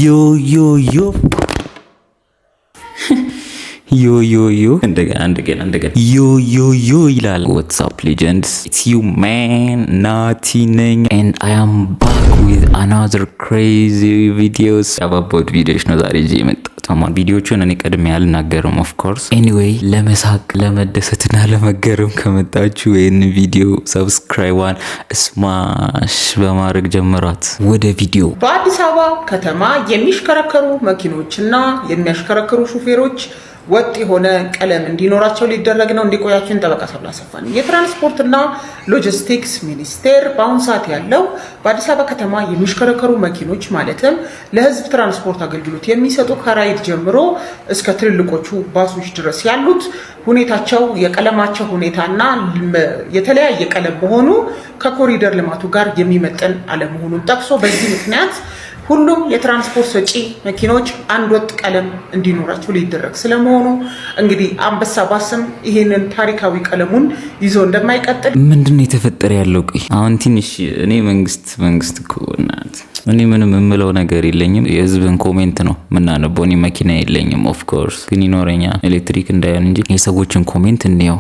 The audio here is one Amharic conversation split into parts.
Yo yo yo yo yo yo and again yo ይላል what's up legends, it's you man Nati ነኝ and I am back with another crazy videos about videos ነው ዛሬ እዚህ የመጣሁት ማን ቪዲዮቹን እኔ ቀድሜ ያልናገርም of course anyway ለመሳቅ ለመደሰትና ለመገረም ከመጣችሁ ይሄን ቪዲዮ ሰብስክራይብ ስማሽ በማድረግ ጀምራት ወደ ቪዲዮ። በአዲስ አበባ ከተማ የሚሽከረከሩ መኪኖችና የሚያሽከረክሩ ሹፌሮች ወጥ የሆነ ቀለም እንዲኖራቸው ሊደረግ ነው። እንዲቆያችን ጠበቃ ሰብለ አሰፋ ነኝ። የትራንስፖርትና ሎጂስቲክስ ሚኒስቴር በአሁኑ ሰዓት ያለው በአዲስ አበባ ከተማ የሚሽከረከሩ መኪኖች ማለትም ለሕዝብ ትራንስፖርት አገልግሎት የሚሰጡ ከራይድ ጀምሮ እስከ ትልልቆቹ ባሶች ድረስ ያሉት ሁኔታቸው የቀለማቸው ሁኔታና የተለያየ ቀለም መሆኑ ከኮሪደር ልማቱ ጋር የሚመጥን አለመሆኑን ጠቅሶ በዚህ ምክንያት ሁሉም የትራንስፖርት ሰጪ መኪኖች አንድ ወጥ ቀለም እንዲኖራቸው ሊደረግ ስለመሆኑ እንግዲህ አንበሳ ባስም ይሄንን ታሪካዊ ቀለሙን ይዞ እንደማይቀጥል ምንድነው የተፈጠረ ያለው? አሁን ትንሽ እኔ መንግስት ኮናት እኔ ምንም የምለው ነገር የለኝም። የህዝብን ኮሜንት ነው ምናነበው። እኔ መኪና የለኝም ኦፍ ኮርስ ግን ይኖረኛል ኤሌክትሪክ እንዳይሆን እንጂ የሰዎችን ኮሜንት እንየው።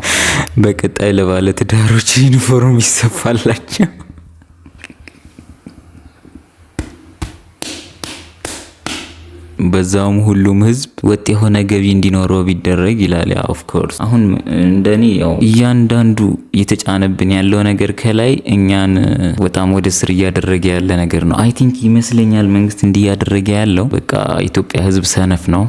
በቀጣይ ለባለ ትዳሮች ዩኒፎርም ይሰፋላቸው። በዛውም ሁሉም ህዝብ ወጥ የሆነ ገቢ እንዲኖረው ቢደረግ ይላል። ያ ኦፍ ኮርስ አሁን እንደኔ ያው እያንዳንዱ እየተጫነብን ያለው ነገር ከላይ እኛን በጣም ወደ ስር እያደረገ ያለ ነገር ነው። አይ ቲንክ ይመስለኛል መንግስት እንዲያደረገ ያለው በቃ ኢትዮጵያ ህዝብ ሰነፍ ነው፣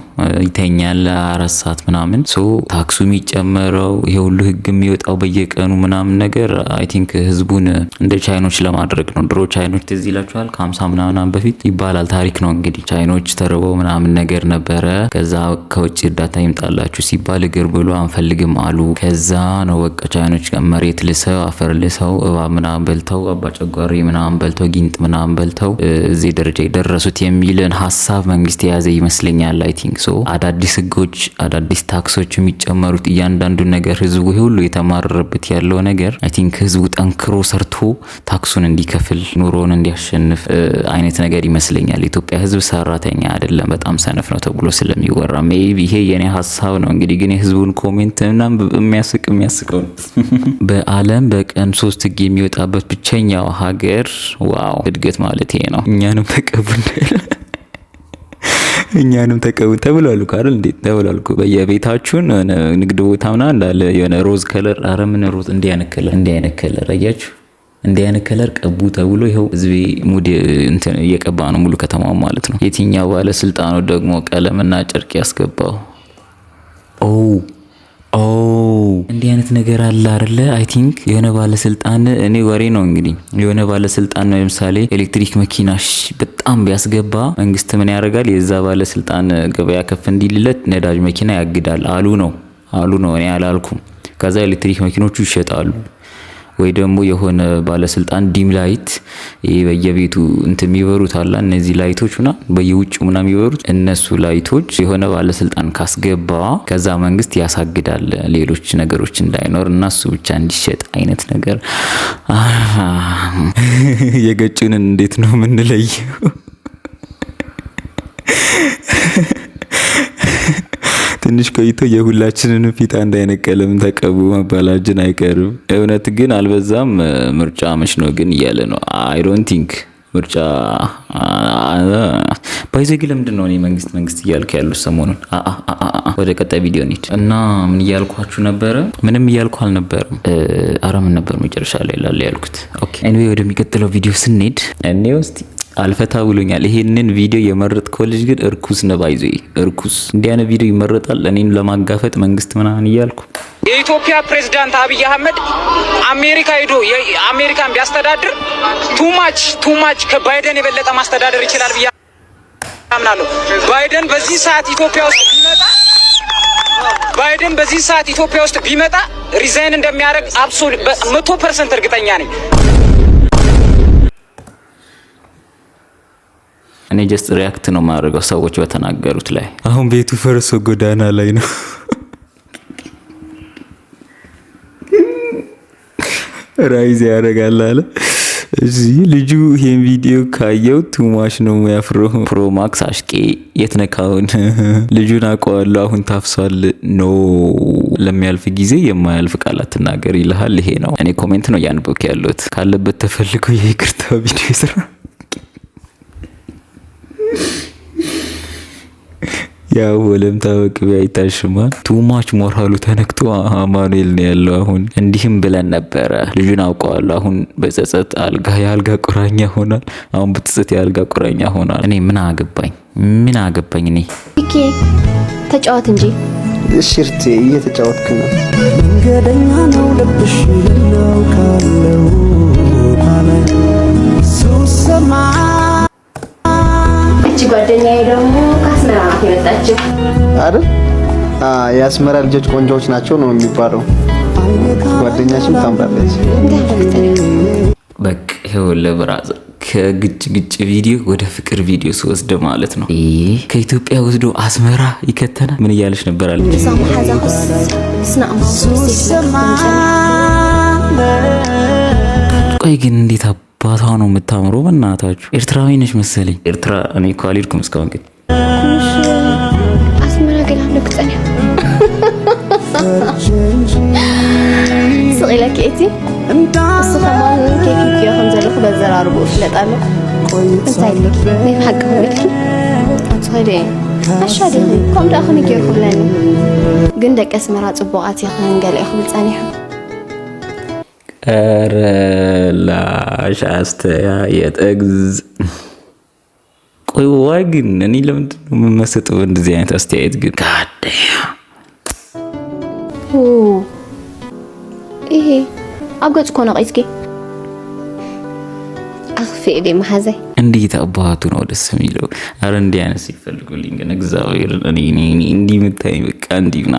ይተኛል 4 ሰዓት ምናምን ሶ ታክሱ የሚጨመረው ይሄ ሁሉ ህግ የሚወጣው በየቀኑ ምናምን ነገር አይ ቲንክ ህዝቡን እንደ ቻይኖች ለማድረግ ነው። ድሮ ቻይኖች ትዝ ይላችኋል ከ50 ምናምን በፊት ይባላል ታሪክ ነው እንግዲህ ቻይኖች ተርበው ምናምን ነገር ነበረ። ከዛ ከውጭ እርዳታ ይምጣላችሁ ሲባል እግር ብሎ አንፈልግም አሉ። ከዛ ነው በቃ ቻይኖች መሬት ልሰው አፈር ልሰው እባብ ምናምን በልተው አባጨጓሪ ምናምን በልተው ጊንጥ ምናምን በልተው እዚህ ደረጃ የደረሱት የሚልን ሀሳብ መንግስት የያዘ ይመስለኛል። አይ ቲንክ ሶ አዳዲስ ህጎች አዳዲስ ታክሶች የሚጨመሩት እያንዳንዱ ነገር ህዝቡ ሁሉ የተማረረበት ያለው ነገር አይ ቲንክ ህዝቡ ጠንክሮ ሰርቶ ታክሱን እንዲከፍል ኑሮውን እንዲያሸንፍ አይነት ነገር ይመስለኛል። ኢትዮጵያ ህዝብ ሰራተኛ አይደለም፣ በጣም ሰነፍ ነው ተብሎ ስለሚወራ ሜቢ ይሄ የኔ ሀሳብ ነው። እንግዲህ ግን የህዝቡን ኮሜንት ምናምን የሚያስቀው በአለም በቀን 3 ህግ የሚወጣበት ብቸኛው ሀገር ዋው እድገት ማለት ይሄ ነው። እኛንም ተቀቡ ተብሏል እኮ አይደል? እንዴት ተብሏል እኮ በየቤታችሁን ንግድ ቦታ ምናምን እንዳለ የሆነ ሮዝ ከለር አረምን ሮዝ እንዲያነከለ አያችሁ እንዲህ አይነት ከለር ቀቡ ተብሎ ይሄው ህዝቤ ሙድ እንትን እየቀባ ነው ሙሉ ከተማው ማለት ነው። የትኛው ባለስልጣኑ ደግሞ ቀለምና ጨርቅ ያስገባው? እንዲህ አይነት ነገር አለ አይደለ? አይ ቲንክ የሆነ ባለስልጣን እኔ ወሬ ነው እንግዲህ የሆነ ባለስልጣን ነው ለምሳሌ ኤሌክትሪክ መኪና በጣም ቢያስገባ መንግስት ምን ያደርጋል? የዛ ባለስልጣን ገበያ ከፍ እንዲልለት ነዳጅ መኪና ያግዳል አሉ ነው እኔ አላልኩም። ከዛ ኤሌክትሪክ መኪኖቹ ይሸጣሉ። ወይ ደግሞ የሆነ ባለስልጣን ዲም ላይት በየቤቱ እንትን የሚበሩት አላ እነዚህ ላይቶች እና በየውጭው ምናምን የሚበሩት እነሱ ላይቶች የሆነ ባለስልጣን ካስገባ ከዛ መንግስት ያሳግዳል ሌሎች ነገሮች እንዳይኖር እና እሱ ብቻ እንዲሸጥ አይነት ነገር። የገጩንን እንዴት ነው የምንለየው? ትንሽ ቆይቶ የሁላችንን ፊት አንድ አይነት ቀለም ተቀቡ መባላችን አይቀርም። እውነት ግን አልበዛም? ምርጫ መች ነው ግን እያለ ነው። አይ ዶንት ቲንክ ምርጫ ባይዘ ግን ለምንድን ነው እኔ መንግስት እያልኩ ያለው ሰሞኑን? ወደ ቀጣይ ቪዲዮ እንሂድ እና ምን እያልኳችሁ ነበረ? ምንም እያልኩ አልነበረም። ምን ነበር መጨረሻ ላይ ያልኩት? ኦኬ ኤኒዌይ ወደሚቀጥለው ቪዲዮ ስንሄድ እኔ ውስጥ አልፈታ ብሎኛል። ይሄንን ቪዲዮ የመረጥከው ልጅ ግን እርኩስ ነው። ባይዞ እርኩስ እንዲያነ ቪዲዮ ይመረጣል እኔን ለማጋፈጥ መንግስት ምናምን እያልኩ። የኢትዮጵያ ፕሬዝዳንት አብይ አህመድ አሜሪካ ሄዶ የአሜሪካን ቢያስተዳድር ቱማች ከባይደን የበለጠ ማስተዳደር ይችላል ብዬ አምናለሁ። ባይደን በዚህ ሰዓት ኢትዮጵያ ውስጥ ቢመጣ ሪዛይን እንደሚያደርግ አብሶሉት 100% እርግጠኛ ነኝ። እኔ ጀስት ሪያክት ነው ማድረገው ሰዎች በተናገሩት ላይ። አሁን ቤቱ ፈርሶ ጎዳና ላይ ነው። ራይዝ ያደርጋል አለ እዚህ ልጁ ይሄን ቪዲዮ ካየው ቱማሽ ነው ያፍሮ ፕሮ ማክስ አሽቄ የትነካውን ልጁን አውቀዋለሁ አሁን ታፍሷል ኖ ለሚያልፍ ጊዜ የማያልፍ ቃላት ተናገር ይልሃል ይሄ ነው እኔ ኮሜንት ነው ያንበክ ያሉት ካለበት ተፈልጎ የይቅርታ ቪዲዮ ይስራ ያው ወለም ታወቅበ አይታሽማ ቱማች ሞራሉ ተነክቶ አማኑኤል ነው ያለው አሁን እንዲህም ብለን ነበረ ልጁን አውቀዋለሁ አሁን በጸጸት ያልጋ ቁራኛ ሆኗል አሁን በጸጸት ያልጋ ቁራኛ ሆኗል እኔ ምን አገባኝ እኔ ኦኬ ተጫወት እንጂ እሺርቴ እየተጫወትክ ነው መንገደኛ ነው ልብሽ ነው ካለው ማለት ሱሰማ ጓደኛዬ ደግሞ ከአስመራ ናት የመጣችው አይደል? የአስመራ ልጆች ቆንጆዎች ናቸው ነው የሚባለው። ጓደኛሽም ታምራለች። በቃ ይኸውልህ ብራዘር ከግጭ ቪዲዮ ወደ ፍቅር ቪዲዮ ወስደ ማለት ነው። ከኢትዮጵያ ወስዶ አስመራ ይከተና ምን እያለች ነበር አለ ቆይ ግን እንዴት ባታ ነው የምታምረው በእናታችሁ ኤርትራዊ ነሽ መሰለኝ ኤርትራ እኔ እኮ አልሄድኩም እስካሁን ግን አስመራ ግን አለኩኝ ስለ ኬቲ እስከማን ኬክ ይሁን ዘልኩ በዘራርቦ ስለጣለ እንታይ ልክ ነይ ሐቅ ልክ አንተ አሻደ ከም ዳኸነ ገርኩላኒ ግን ደቀ አስመራ ጽቡቃት ይኹን ገለ ይኹን ጻኒሑ አስተያየት ቆይ ዋይ ግን እኔ ለምንድን ነው የምመስጠው እንደዚህ አይነት አስተያየት ግን ጋደያ ይሄ አገጽ ኮነ ቀይስኪ አኽፊ ማሐዘይ እንዴት አባቱ ነው ደስ የሚለው አረ እንዲህ አይነት ሲፈልጉልኝ ግን እግዚአብሔር እኔ እንዲህ ምታይ በቃ እንዲውና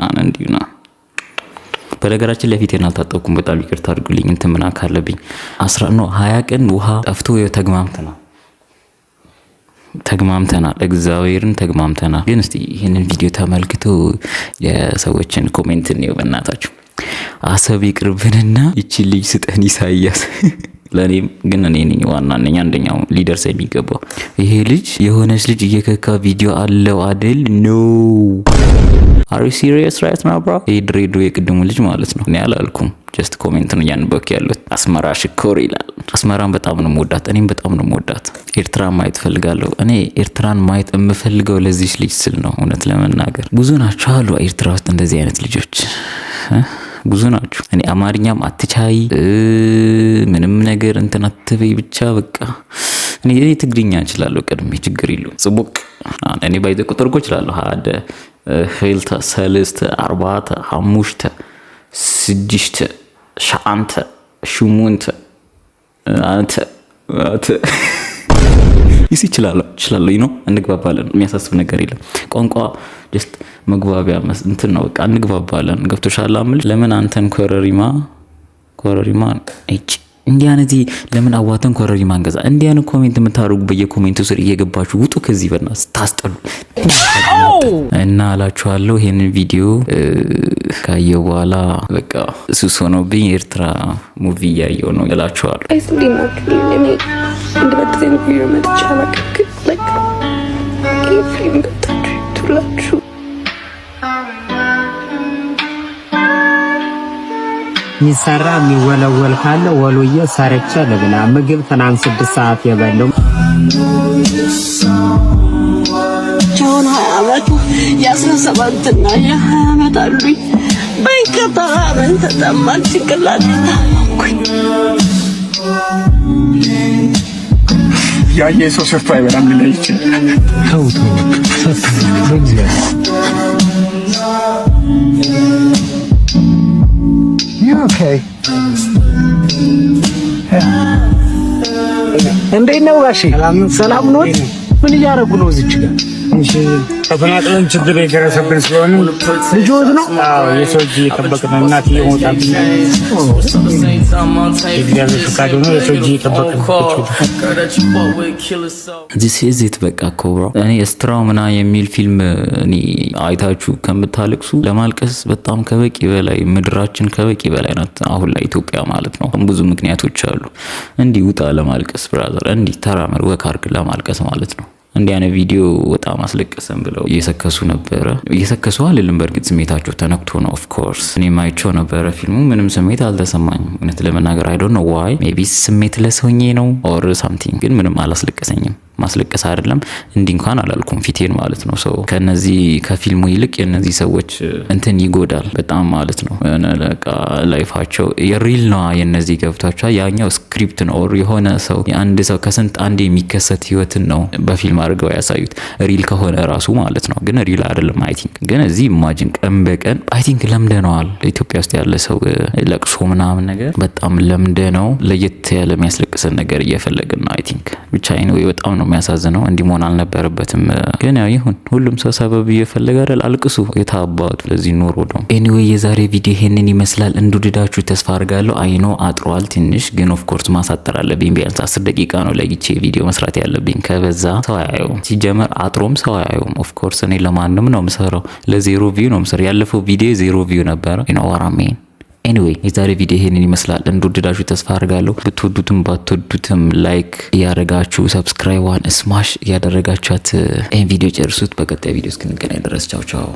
በነገራችን ለፊቴና አልታጠብኩም በጣም ይቅርታ አድርጉልኝ እንትን ምን አካለብኝ 20 ቀን ውሃ ጠፍቶ ተግማምተናል እግዚአብሔርን ተግማምተናል ግን እስቲ ይሄንን ቪዲዮ ተመልክቶ የሰዎችን ኮሜንት ነው በእናታችሁ አሰብ ይቅርብንና እቺ ልጅ ስጠን ኢሳይያስ ለኔም ግን እኔ ነኝ ዋናኛ አንደኛው ሊደርስ የሚገባው ይሄ ልጅ የሆነች ልጅ እየከካ ቪዲዮ አለው አይደል ኖ Are you serious right now bro? ድሬዶ የቅድሙ ልጅ ማለት ነው እኔ አላልኩም just ኮሜንት ነው ያንበክ ያሉት አስመራ ሽኮር ይላል አስመራን በጣም ነው የምወዳት እኔም በጣም ነው የምወዳት ኤርትራን ማየት ፈልጋለሁ እኔ ኤርትራን ማየት የምፈልገው ለዚህ ልጅ ስል ነው እውነት ለመናገር ብዙ ናቸው አሉ ኤርትራ ውስጥ እንደዚህ አይነት ልጆች ብዙ ናቸው እኔ አማርኛም አትቻይ ምንም ነገር እንትን አትበይ ብቻ በቃ እኔ ትግርኛ እችላለሁ ቀድሜ ችግር የለውም ጽቡቅ እኔ ባይዘ ቁጥርጎ እችላለሁ አደ ሄልተ ሰልስተ አርባተ ሐሙሽተ ስድስተ ሻንተ ሹሙንተ አንተ ይችላል ነው እንግባባለን የሚያሳስብ ነገር የለም ቋንቋ just መግባቢያ እንትን ነው በቃ እንግባባለን ገብቶሻል አምል ለምን አንተን ኮረሪማ እጭ እንዲያነቲ ለምን አዋተን ኮረሪማ አንገዛ እንዲያን ኮሜንት የምታሩጉ በየኮሜንቱ ስር እየገባችሁ ውጡ ከዚህ በእናስ ታስጠሉ እና አላችኋለሁ ይሄንን ቪዲዮ ካየው በኋላ በቃ ሱስ ሆኖብኝ ኤርትራ ሙቪ ያየው ነው እላችኋለሁ እኔ እንደበተን ቪዲዮ መጥቻለሁ like ፊልም በታችሁ ሚሰራ የሚወለወል ካለ ወሎዬ ሰርቼ ልብላ ምግብ ትናንት 6 ሰዓት የበለው ጆን 20 ዓመት የ17 እና የ20 ዓመት አሉኝ በይከታራን ተጠማን ጭንቅላት ታመኩኝ ያየ ሰው ሰፋ ይበላም ሊለይ ይችላል ተውቶ ሰፋ በእግዚአብሔር Okay. እንዴት ነው ጋሼ? ሰላም ነው? ምን እያደረጉ ነው እዚህ ጋር? ተፈናቅለን ችግር የደረሰብን ስለሆነ ልጆች ነው። አዎ የሰው እጅ የጠበቅን እናት እየሞታብን እግዚአብሔር ፈቃዱ ነው። የሰው እጅ የጠበቅን ዚስ ኢዝ ኢት በቃ ኮብራ። እኔ ስትራውምና የሚል ፊልም እኔ አይታችሁ ከምታለቅሱ ለማልቀስ በጣም ከበቂ በላይ ምድራችን ከበቂ በላይ ናት አሁን ላይ ኢትዮጵያ ማለት ነው። ብዙ ምክንያቶች አሉ። እንዲህ ውጣ ለማልቀስ ብራዘር፣ እንዲህ ተራመድ ወክ አድርግ ለማልቀስ ማለት ነው። እንዲህ አይነት ቪዲዮ በጣም አስለቀሰን ብለው እየሰከሱ ነበረ። እየሰከሱ አልልም፣ በእርግጥ ስሜታቸው ተነክቶ ነው። ኦፍ ኮርስ እኔ ማይቸው ነበረ ፊልሙ፣ ምንም ስሜት አልተሰማኝም እውነት ለመናገር። አይ ዶንት ኖ ዋይ ሜቢ ስሜት ለሰውኜ ነው ኦር ሳምቲንግ፣ ግን ምንም አላስለቀሰኝም። ማስለቀስ አይደለም እንዲህ እንኳን አላልኩም ፊቴን ማለት ነው። ሰው ከነዚህ ከፊልሙ ይልቅ የነዚህ ሰዎች እንትን ይጎዳል በጣም ማለት ነው። ለቃ ላይፋቸው የሪል ነው የነዚህ ገብቷቸው፣ ያኛው ስክሪፕት ነው ኦር የሆነ ሰው የአንድ ሰው ከስንት አንድ የሚከሰት ህይወትን ነው በፊልም አድርገው ያሳዩት፣ ሪል ከሆነ ራሱ ማለት ነው። ግን ሪል አይደለም አይ ቲንክ። ግን እዚህ ኢማጂን ቀን በቀን አይ ቲንክ ለምደነዋል። ኢትዮጵያ ውስጥ ያለ ሰው ለቅሶ ምናምን ነገር በጣም ለምደነው ለየት ያለ የሚያስለቅሰን ነገር እየፈለግን ነው አይ ቲንክ። ብቻ ኤኒዌይ በጣም ነው የሚያሳዝነው። እንዲህ መሆን አልነበረበትም። ግን ያው ይሁን፣ ሁሉም ሰው ሰበብ እየፈለገ አይደል? አልቅሱ የታባቱ ለዚህ ኑሮ ነው። ኤኒዌይ የዛሬ ቪዲዮ ይሄንን ይመስላል። እንድወደዳችሁ ተስፋ አድርጋለሁ። አይኖ አጥሯል ትንሽ፣ ግን ኦፍ ኮርስ ማሳጠር አለብኝ። ቢያንስ 10 ደቂቃ ነው ለጊቼ ቪዲዮ መስራት ያለብኝ። ከበዛ ሰው አያየውም። ሲጀመር አጥሮም ሰው አያየውም። ኦፍ ኮርስ እኔ ለማንም ነው የምሰራው፣ ለዜሮ ቪው ነው የምሰራው። ያለፈው ቪዲዮ 0 ቪው ነበረ። ይኖራሜን ኤኒዌይ የዛሬ ቪዲዮ ይሄንን ይመስላል። እንደወደዳችሁ ተስፋ አድርጋለሁ። ብትወዱትም ባትወዱትም ላይክ ያደረጋችሁ ሰብስክራይብ ስማሽ ያደረጋችኋት ይሄን ቪዲዮ ጨርሱት። በቀጣይ ቪዲዮ እስክንገናኝ ድረስ ቻው ቻው።